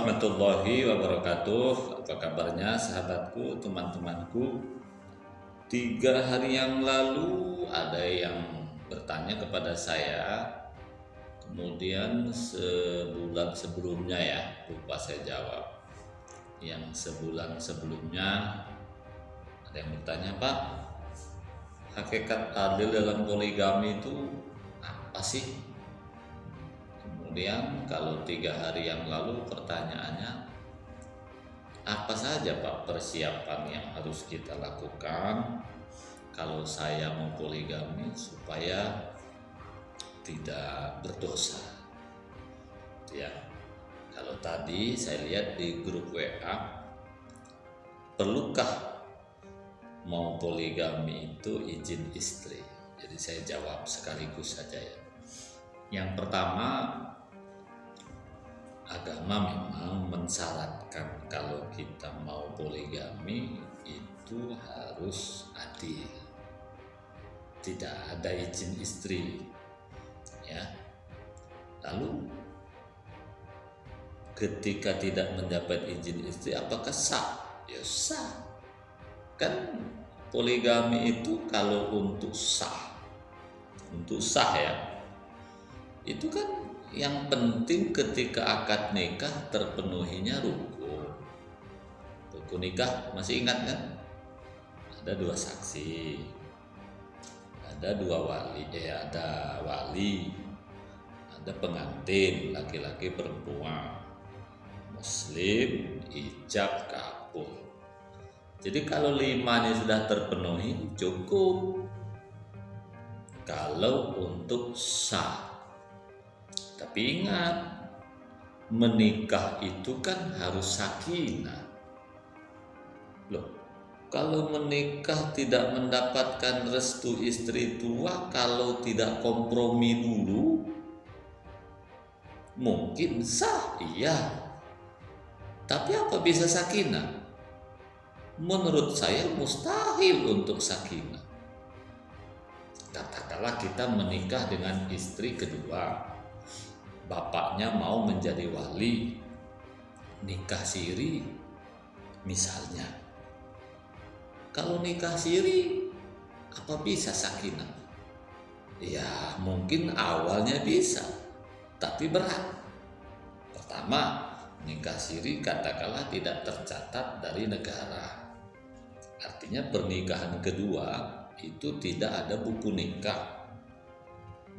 warahmatullahi wabarakatuh. Apa kabarnya sahabatku, teman-temanku? 3 hari yang lalu ada yang bertanya kepada saya. Kemudian sebulan sebelumnya ya, lupa saya jawab. Yang sebulan sebelumnya ada yang bertanya, Pak, hakikat adil dalam poligami itu apa sih? Kemudian kalau 3 hari yang lalu pertanyaannya, apa saja Pak persiapan yang harus kita lakukan kalau saya mau poligami supaya tidak berdosa? Ya, kalau tadi saya lihat di grup WA, perlukah mau poligami itu izin istri? Jadi saya jawab sekaligus saja ya. Yang pertama, agama memang mensyaratkan kalau kita mau poligami itu harus adil, tidak ada izin istri ya. Lalu ketika tidak mendapat izin istri, apakah sah? Ya sah, kan poligami itu kalau untuk sah ya, itu kan yang penting ketika akad nikah terpenuhinya rukun nikah. Masih ingat kan? Ada 2 saksi, ada 2 wali, ada wali, ada pengantin laki-laki perempuan, muslim, ijab kabul. Jadi kalau 5 ini sudah terpenuhi cukup kalau untuk sah. Tapi ingat, menikah itu kan harus sakinah. Loh, kalau menikah tidak mendapatkan restu istri tua, kalau tidak kompromi dulu, mungkin sah, iya. Tapi apa bisa sakinah? Menurut saya mustahil untuk sakinah. Katakanlah kita menikah dengan istri kedua, bapaknya mau menjadi wali, nikah siri misalnya. Kalau nikah siri, apa bisa sakinah? Ya mungkin awalnya bisa, tapi berat. Pertama, nikah siri katakanlah tidak tercatat dari negara. Artinya pernikahan kedua itu tidak ada buku nikah.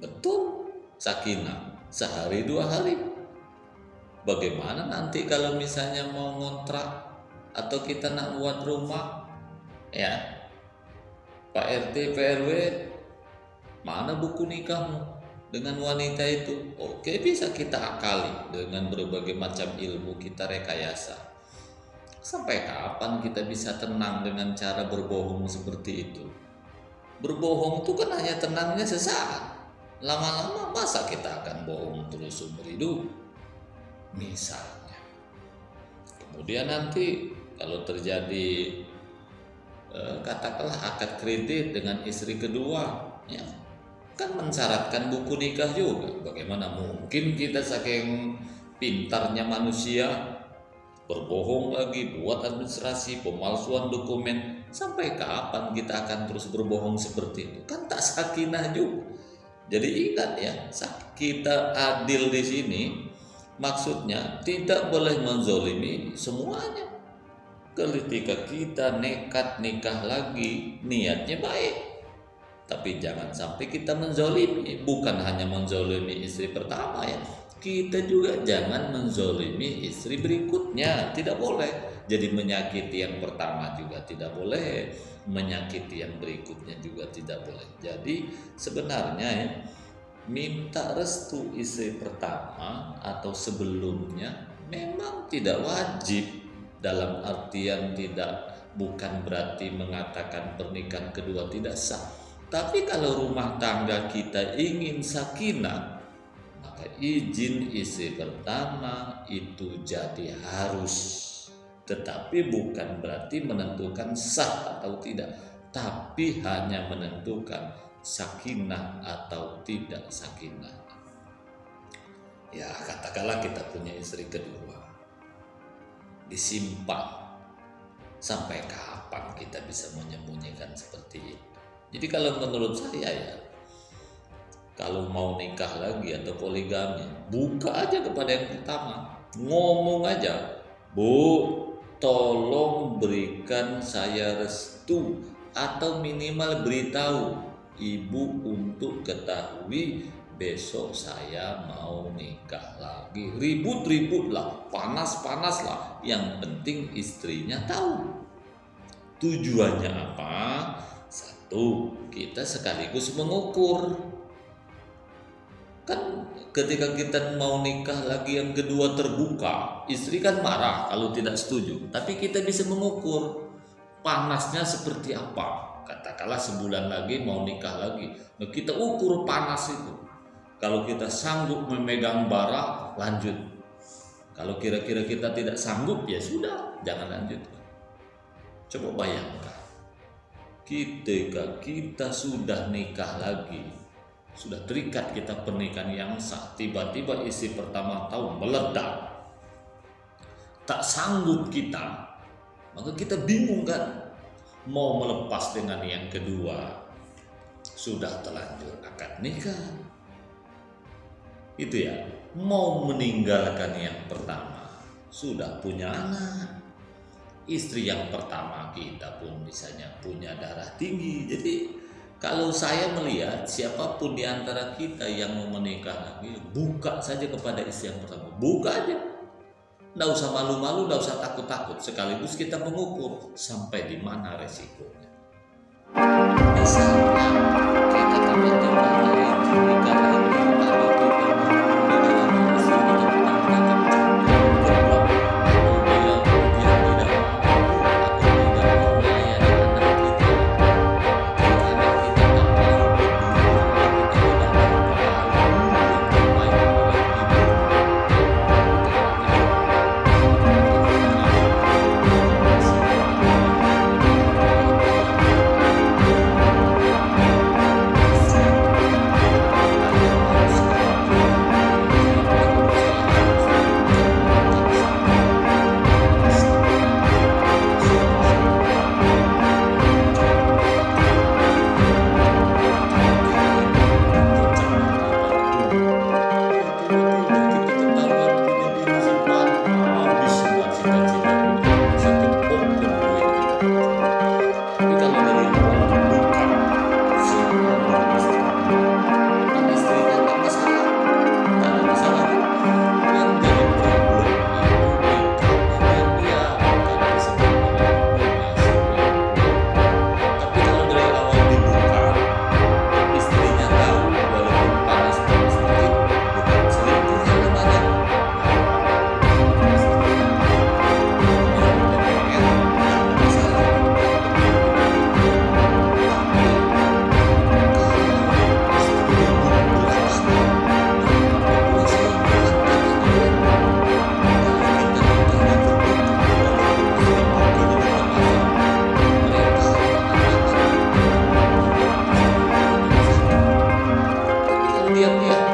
Betul, sakinah sehari 2 hari. Bagaimana nanti kalau misalnya mau ngontrak atau kita nak buat rumah ya, Pak RT PRW, mana buku nikahmu dengan wanita itu? Oke, bisa kita akali dengan berbagai macam ilmu, kita rekayasa. Sampai kapan kita bisa tenang dengan cara berbohong seperti itu? Berbohong itu kan hanya tenangnya sesaat. Lama-lama masa kita akan bohong terus seumur hidup misalnya. Kemudian nanti kalau terjadi katakanlah akad kredit dengan istri kedua ya, kan mensyaratkan buku nikah juga. Bagaimana mungkin kita saking pintarnya manusia berbohong lagi, buat administrasi, pemalsuan dokumen? Sampai kapan kita akan terus berbohong seperti itu? Kan tak sakinah juga. Jadi ingat ya, kita adil di sini maksudnya tidak boleh menzolimi semuanya. Ketika kita nekat nikah lagi, niatnya baik, tapi jangan sampai kita menzolimi. Bukan hanya menzolimi istri pertama ya, kita juga jangan menzolimi istri berikutnya. Tidak boleh. Jadi menyakiti yang pertama juga tidak boleh, menyakiti yang berikutnya juga tidak boleh. Jadi sebenarnya ya, minta restu istri pertama atau sebelumnya memang tidak wajib, dalam artian bukan berarti mengatakan pernikahan kedua tidak sah. Tapi kalau rumah tangga kita ingin sakinah, maka izin istri pertama itu jadi harus. Tetapi bukan berarti menentukan sah atau tidak, tapi hanya menentukan sakinah atau tidak sakinah. Ya katakanlah kita punya istri kedua, disimpan. Sampai kapan kita bisa menyembunyikan seperti itu? Jadi kalau menurut saya ya, kalau mau nikah lagi atau poligami, buka aja kepada yang pertama. Ngomong aja, Bu, tolong berikan saya restu, atau minimal beritahu Ibu untuk ketahui besok saya mau nikah lagi. Ribut-ribut lah, panas-panas lah, yang penting istrinya tahu tujuannya apa. Satu, kita sekaligus mengukur. Kan ketika kita mau nikah lagi yang kedua terbuka, istri kan marah kalau tidak setuju, tapi kita bisa mengukur panasnya seperti apa. Katakanlah sebulan lagi mau nikah lagi, nah kita ukur panas itu. Kalau kita sanggup memegang bara, lanjut. Kalau kira-kira kita tidak sanggup, ya sudah, jangan lanjut. Coba bayangkan, ketika kita sudah nikah lagi, sudah terikat kita pernikahan yang sah, tiba-tiba istri pertama tahu meledak, tak sanggup kita, maka kita bingung kan, mau melepas dengan yang kedua, sudah terlanjur akad nikah, itu ya, mau meninggalkan yang pertama, sudah punya anak, istri yang pertama kita pun misalnya punya darah tinggi. Jadi kalau saya melihat siapapun di antara kita yang mau menikah lagi, buka saja kepada istri yang pertama. Buka aja. Nggak usah malu-malu, nggak usah takut-takut. Sekaligus kita mengukur sampai di mana resikonya. Misalnya kita tiba-tiba nikah lagi, lalu kita meninggalkan istri kita pertama, lihat